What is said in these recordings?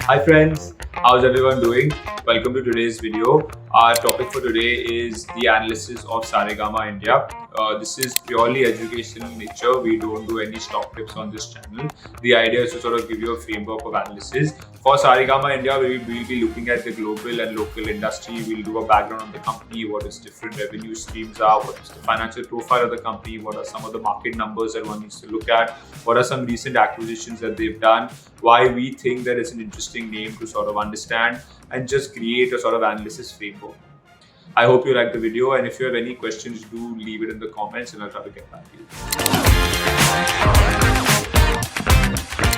Hi friends, how's everyone doing? Welcome to today's video. Our topic for today is the analysis of Saregama India. This is purely educational in nature. We don't do any stock tips on this channel. The idea is to sort of give you a framework of analysis. For Saregama India, we will be looking at the global and local industry. We'll do a background on the company, what its different revenue streams are, what is the financial profile of the company, what are some of the market numbers that one needs to look at, what are some recent acquisitions that they've done, why we think that it's an interesting name to sort of understand and just create a sort of analysis framework. I hope you like the video, and if you have any questions, do leave it in the comments and I'll try to get back to you.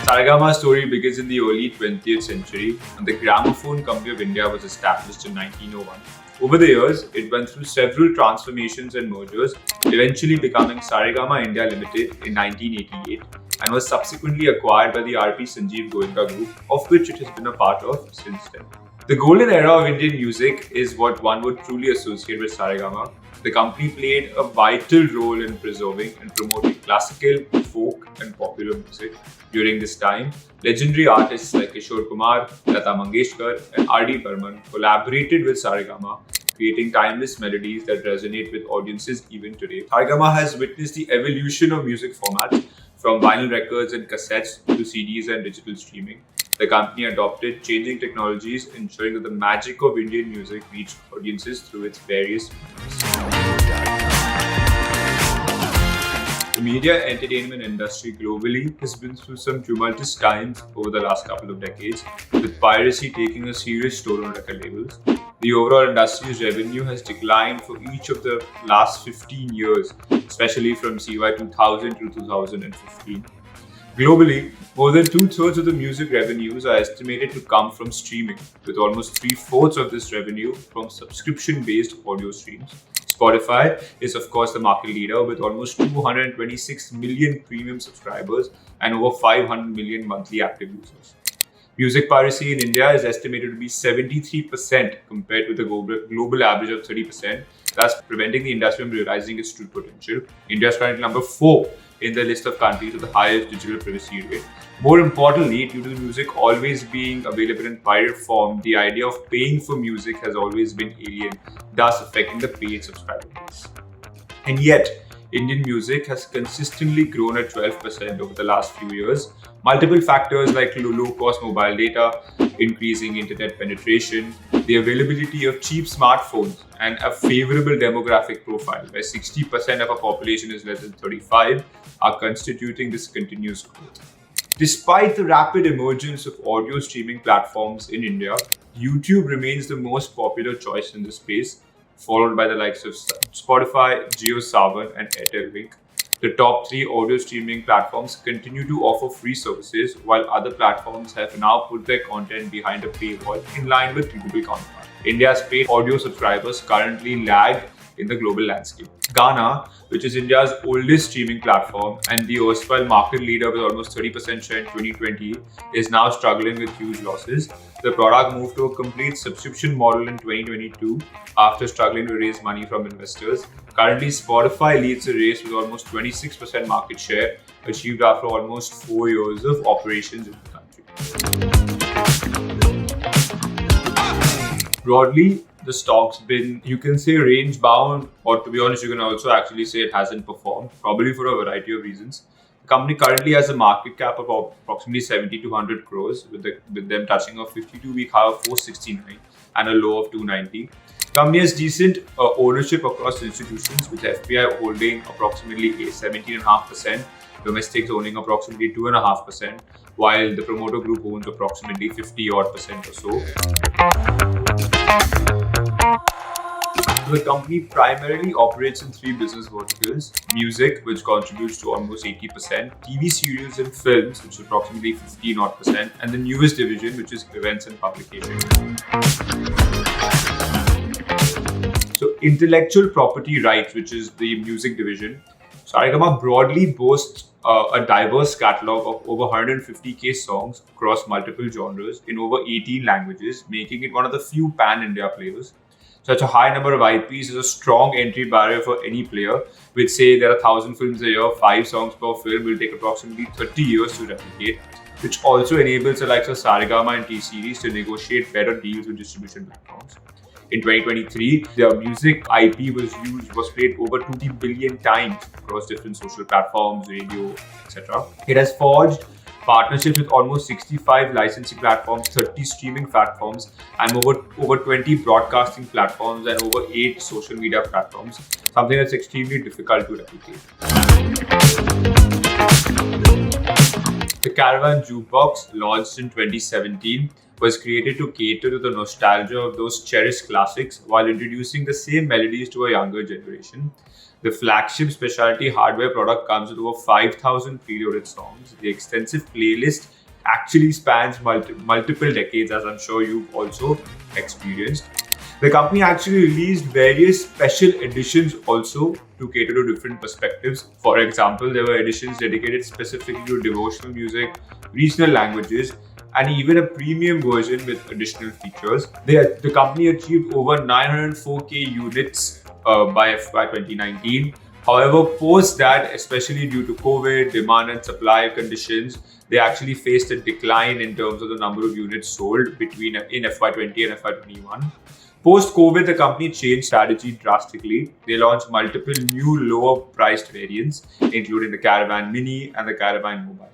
Saregama's story begins in the early 20th century when the Gramophone Company of India was established in 1901. Over the years, it went through several transformations and mergers, eventually becoming Saregama India Limited in 1988 and was subsequently acquired by the R.P. Sanjeev Goenka Group, of which it has been a part of since then. The golden era of Indian music is what one would truly associate with Saregama. The company played a vital role in preserving and promoting classical, folk, and popular music during this time. Legendary artists like Kishore Kumar, Lata Mangeshkar, and R.D. Burman collaborated with Saregama, creating timeless melodies that resonate with audiences even today. Saregama has witnessed the evolution of music formats from vinyl records and cassettes to CDs and digital streaming. The company adopted changing technologies, ensuring that the magic of Indian music reached audiences through its various mediums. The media entertainment industry globally has been through some tumultuous times over the last couple of decades, with piracy taking a serious toll on record labels. The overall industry's revenue has declined for each of the last 15 years, especially from CY 2000 to 2015. Globally, more than two-thirds of the music revenues are estimated to come from streaming, with almost three-fourths of this revenue from subscription-based audio streams. Spotify is, of course, the market leader with almost 226 million premium subscribers and over 500 million monthly active users. Music piracy in India is estimated to be 73% compared with the global average of 30%, thus preventing the industry from realizing its true potential. India is currently number 4 in the list of countries with the highest digital privacy rate. More importantly, due to the music always being available in pirate form, the idea of paying for music has always been alien, thus affecting the paid subscriber base. And yet, Indian music has consistently grown at 12% over the last few years. Multiple factors like low-cost mobile data, increasing internet penetration, the availability of cheap smartphones, and a favorable demographic profile where 60% of our population is less than 35 are constituting this continuous growth. Despite the rapid emergence of audio streaming platforms in India, YouTube remains the most popular choice in this space, followed by the likes of Spotify, JioSaavn, and Airtel Wink. The top 3 audio streaming platforms continue to offer free services, while other platforms have now put their content behind a paywall in line with Google Carvaan. India's paid audio subscribers currently lag in the global landscape. Gaana, which is India's oldest streaming platform and the erstwhile market leader with almost 30% share in 2020, is now struggling with huge losses. The product moved to a complete subscription model in 2022 after struggling to raise money from investors. Currently, Spotify leads the race with almost 26% market share, achieved after almost 4 years of operations in the country. Broadly, the stock's been, you can say, range bound, or to be honest, you can also actually say it hasn't performed, probably for a variety of reasons. The company currently has a market cap of approximately 70 to 100 crores, with them touching a 52-week high of 469 and a low of 290. The company has decent ownership across institutions, with FPI holding approximately 17.5%, domestics owning approximately 2.5%, while the promoter group owns approximately 50% or so. The company primarily operates in 3 business verticals: music, which contributes to almost 80%, TV series and films, which is approximately 15%, and the newest division, which is events and publication. So, intellectual property rights, which is the music division, Saregama broadly boasts a diverse catalog of over 150k songs across multiple genres in over 18 languages, making it one of the few pan-India players. Such a high number of IPs is a strong entry barrier for any player, which say there are 1,000 films a year, 5 songs per film will take approximately 30 years to replicate. which also enables the likes of Saregama and T-Series to negotiate better deals with distribution platforms. In 2023, their music IP was played over 20 billion times across different social platforms, radio, etc. It has forged partnerships with almost 65 licensing platforms, 30 streaming platforms, and over 20 broadcasting platforms and over 8 social media platforms, something that's extremely difficult to replicate. The Carvaan Jukebox, launched in 2017, was created to cater to the nostalgia of those cherished classics while introducing the same melodies to a younger generation. The flagship specialty hardware product comes with over 5,000 preloaded songs. The extensive playlist actually spans multiple decades, as I'm sure you've also experienced. The company actually released various special editions also to cater to different perspectives. For example, there were editions dedicated specifically to devotional music, regional languages, and even a premium version with additional features. The company achieved over 904k units by FY 2019. However, post that, especially due to COVID, demand and supply conditions, they actually faced a decline in terms of the number of units sold in FY20 and FY21. Post-COVID, the company changed strategy drastically. They launched multiple new lower-priced variants, including the Carvaan Mini and the Carvaan Mobile.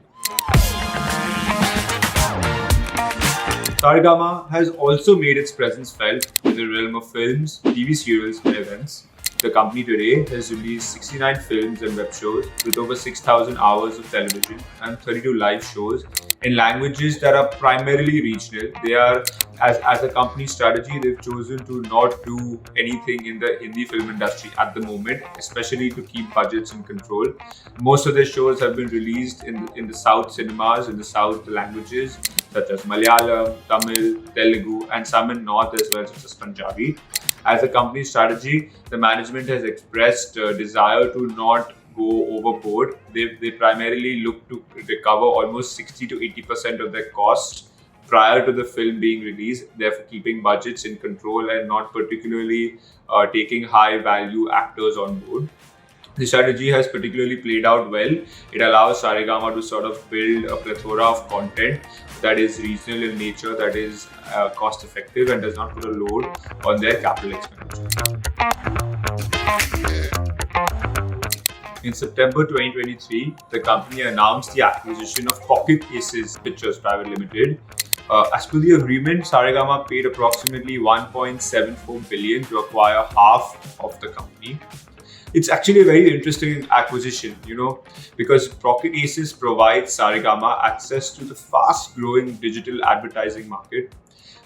Saregama has also made its presence felt in the realm of films, TV serials, and events. The company today has released 69 films and web shows with over 6,000 hours of television and 32 live shows in languages that are primarily regional. They are, as a company strategy, they've chosen to not do anything in the Hindi film industry at the moment, especially to keep budgets in control. Most of their shows have been released in the South cinemas, in the South languages, such as Malayalam, Tamil, Telugu, and some in North as well, such as Punjabi. As a company strategy, the management has expressed a desire to not go overboard. They primarily look to recover almost 60 to 80% of their costs prior to the film being released, therefore keeping budgets in control and not particularly taking high value actors on board. The strategy has particularly played out well. It allows Saregama to sort of build a plethora of content that is regional in nature, that is cost effective and does not put a load on their capital expenditure. In September 2023, the company announced the acquisition of Pocket Aces Pictures Private Limited. As per the agreement, Saregama paid approximately 1.74 billion to acquire half of the company. It's actually a very interesting acquisition, because Pocket Aces provides Saregama access to the fast-growing digital advertising market.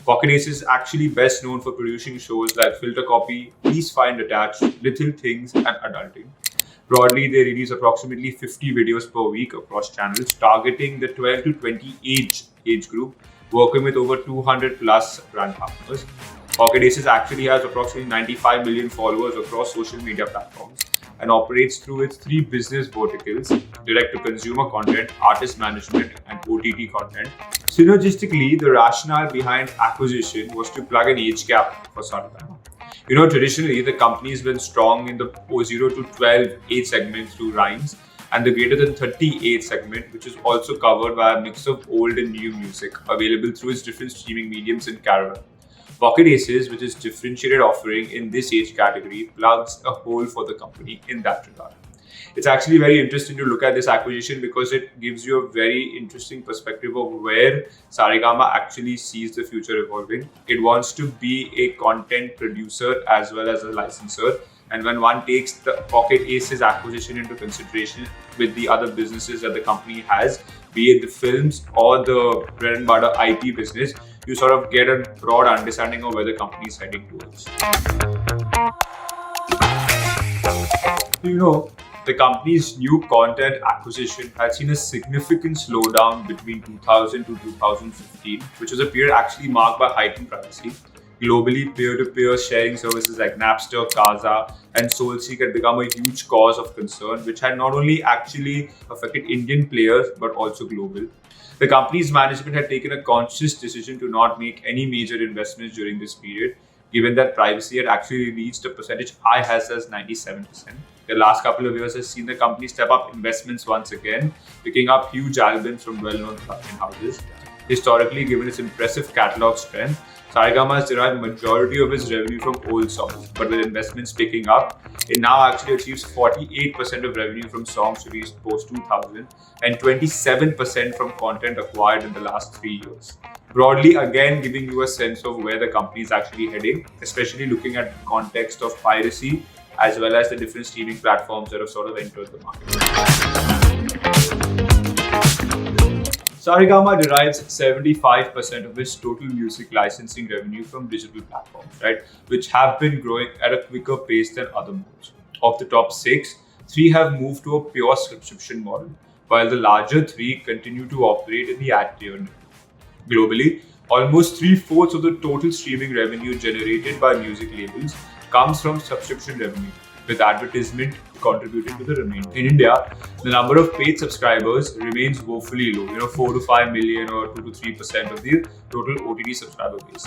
Pocket Aces is actually best known for producing shows like Filter Copy, Please Find Attached, Little Things, and Adulting. Broadly, they release approximately 50 videos per week across channels, targeting the 12 to 20 age group, working with over 200 plus brand partners. Pocket Aces actually has approximately 95 million followers across social media platforms and operates through its 3 business verticals: direct-to-consumer content, artist management, and OTT content. Synergistically, the rationale behind acquisition was to plug an age gap for Saregama. Traditionally, the company has been strong in the 0 to 12 age segment through Rhymes, and the greater than 30 age segment, which is also covered by a mix of old and new music available through its different streaming mediums in Carvaan. Pocket Aces, which is differentiated offering in this age category, plugs a hole for the company in that regard. It's actually very interesting to look at this acquisition because it gives you a very interesting perspective of where Saregama actually sees the future evolving. It wants to be a content producer as well as a licensor. And when one takes the Pocket Aces acquisition into consideration with the other businesses that the company has, be it the films or the bread and butter IP business, you sort of get a broad understanding of where the company is heading towards. The company's new content acquisition had seen a significant slowdown between 2000 to 2015, which was a period actually marked by heightened privacy. Globally, peer-to-peer sharing services like Napster, Kazaa, and SoulSeek had become a huge cause of concern, which had not only actually affected Indian players, but also global. The company's management had taken a conscious decision to not make any major investments during this period, given that privacy had actually reached a percentage high as 97%. The last couple of years has seen the company step up investments once again, picking up huge albums from well-known production houses. Historically, given its impressive catalog strength, Saregama has derived majority of its revenue from old songs, but with investments picking up, it now actually achieves 48% of revenue from songs released post-2000 and 27% from content acquired in the last 3 years. Broadly, again, giving you a sense of where the company is actually heading, especially looking at the context of piracy as well as the different streaming platforms that have sort of entered the market. Saregama derives 75% of its total music licensing revenue from digital platforms, right, which have been growing at a quicker pace than other modes. Of the top 6, 3 have moved to a pure subscription model, while the larger 3 continue to operate in the ad tier. Globally, almost 3/4 of the total streaming revenue generated by music labels comes from subscription revenue, with advertisement contributing to the remainder. In India, the number of paid subscribers remains woefully low, 4 to 5 million or 2 to 3% of the total OTT subscriber base.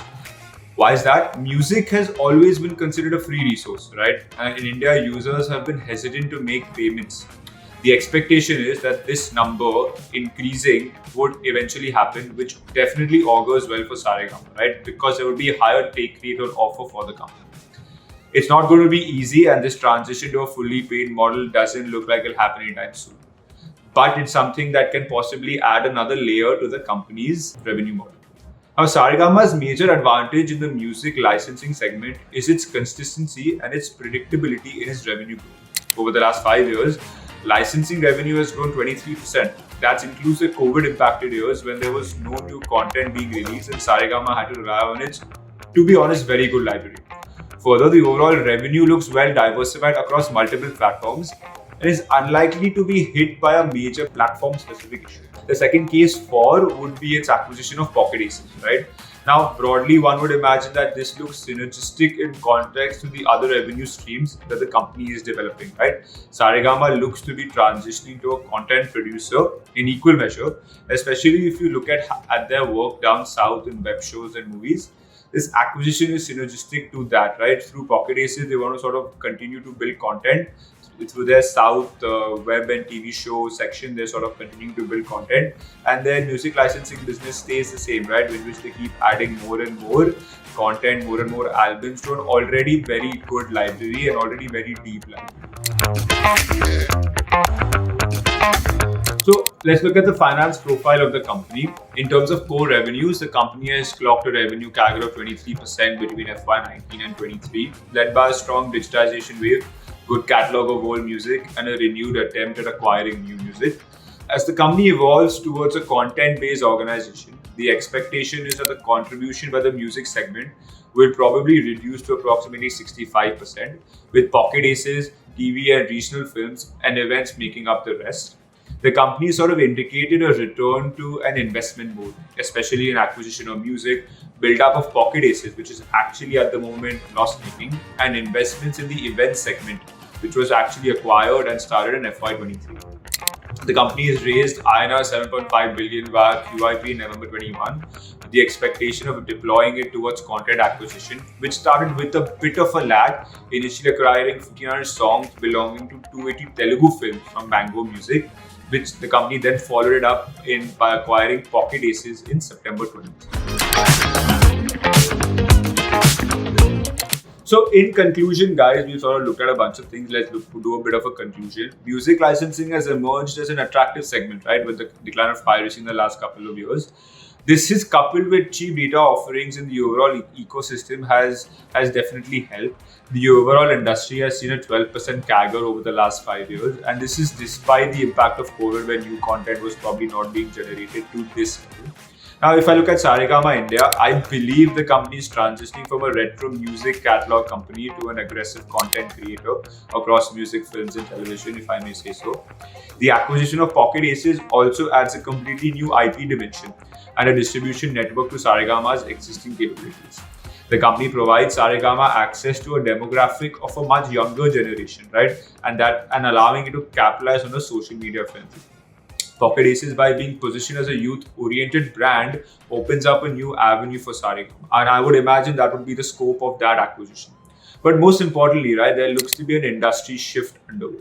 Why is that? Music has always been considered a free resource, right? And in India, users have been hesitant to make payments. The expectation is that this number increasing would eventually happen, which definitely augurs well for Saregama, right? Because there would be a higher take rate or offer for the company. It's not going to be easy, and this transition to a fully paid model doesn't look like it'll happen anytime soon. But it's something that can possibly add another layer to the company's revenue model. Now, Saregama's major advantage in the music licensing segment is its consistency and its predictability in its revenue growth. Over the last 5 years, licensing revenue has grown 23%. That includes the COVID-impacted years when there was no new content being released and Saregama had to rely on its, to be honest, very good library. Further, the overall revenue looks well diversified across multiple platforms and is unlikely to be hit by a major platform-specific issue. The second case for would be its acquisition of Pocket Aces, right? Now, broadly, one would imagine that this looks synergistic in context to the other revenue streams that the company is developing, right? Saregama looks to be transitioning to a content producer in equal measure, especially if you look at their work down south in web shows and movies. This acquisition is synergistic to that, right? Through Pocket Aces, they want to sort of continue to build content. Through their South web and TV show section, they're sort of continuing to build content. And their music licensing business stays the same, right? In which they keep adding more and more content, more and more albums to an already very good library and already very deep library. So let's look at the finance profile of the company. In terms of core revenues, the company has clocked a revenue CAGR of 23% between FY19 and 23, led by a strong digitization wave, good catalog of old music, and a renewed attempt at acquiring new music. As the company evolves towards a content-based organization, the expectation is that the contribution by the music segment will probably reduce to approximately 65%, with Pocket Aces, TV and regional films, and events making up the rest. The company sort of indicated a return to an investment mode, especially in acquisition of music, build-up of Pocket Aces, which is actually at the moment loss-making, and investments in the event segment, which was actually acquired and started in FY23. The company has raised INR 7.5 billion via QIP in November 21, with the expectation of deploying it towards content acquisition, which started with a bit of a lag, initially acquiring 1,500 songs belonging to 280 Telugu films from Mango Music, which the company then followed it up by acquiring Pocket Aces in September 2023. So in conclusion, guys, we sort of looked at a bunch of things. Let's do a bit of a conclusion. Music licensing has emerged as an attractive segment, right, with the decline of piracy in the last couple of years. This is coupled with cheap data offerings in the overall ecosystem has definitely helped. The overall industry has seen a 12% CAGR over the last 5 years, and this is despite the impact of COVID, when new content was probably not being generated to this level. Now, if I look at Saregama India, I believe the company is transitioning from a retro music catalog company to an aggressive content creator across music, films, and television, if I may say so. The acquisition of Pocket Aces also adds a completely new IP dimension and a distribution network to Saregama's existing capabilities. The company provides Saregama access to a demographic of a much younger generation, right? And allowing it to capitalize on the social media frenzy. Pocket Aces, by being positioned as a youth-oriented brand, opens up a new avenue for Saregama, and I would imagine that would be the scope of that acquisition. But most importantly, right, there looks to be an industry shift underway.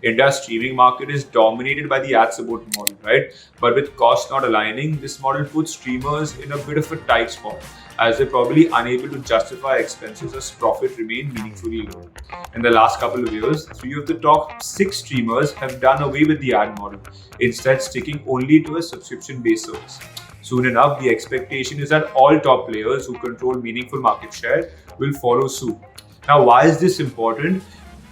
India's streaming market is dominated by the ad support model, right? But with cost not aligning, this model puts streamers in a bit of a tight spot, as they're probably unable to justify expenses as profit remain meaningfully low. In the last couple of years, 3 of the top 6 streamers have done away with the ad model, instead sticking only to a subscription-based service. Soon enough, the expectation is that all top players who control meaningful market share will follow suit. Now, why is this important?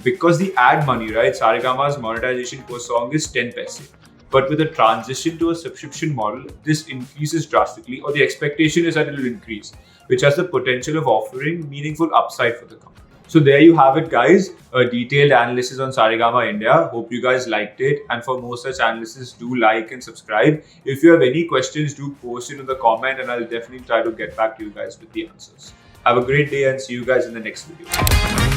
Because the ad money, right? Saregama's monetization per song is 10 paise. But with a transition to a subscription model, this increases drastically, or the expectation is that it will increase, which has the potential of offering meaningful upside for the company. So there you have it, guys. A detailed analysis on Saregama India. Hope you guys liked it. And for more such analysis, do like and subscribe. If you have any questions, do post it in the comment and I'll definitely try to get back to you guys with the answers. Have a great day and see you guys in the next video.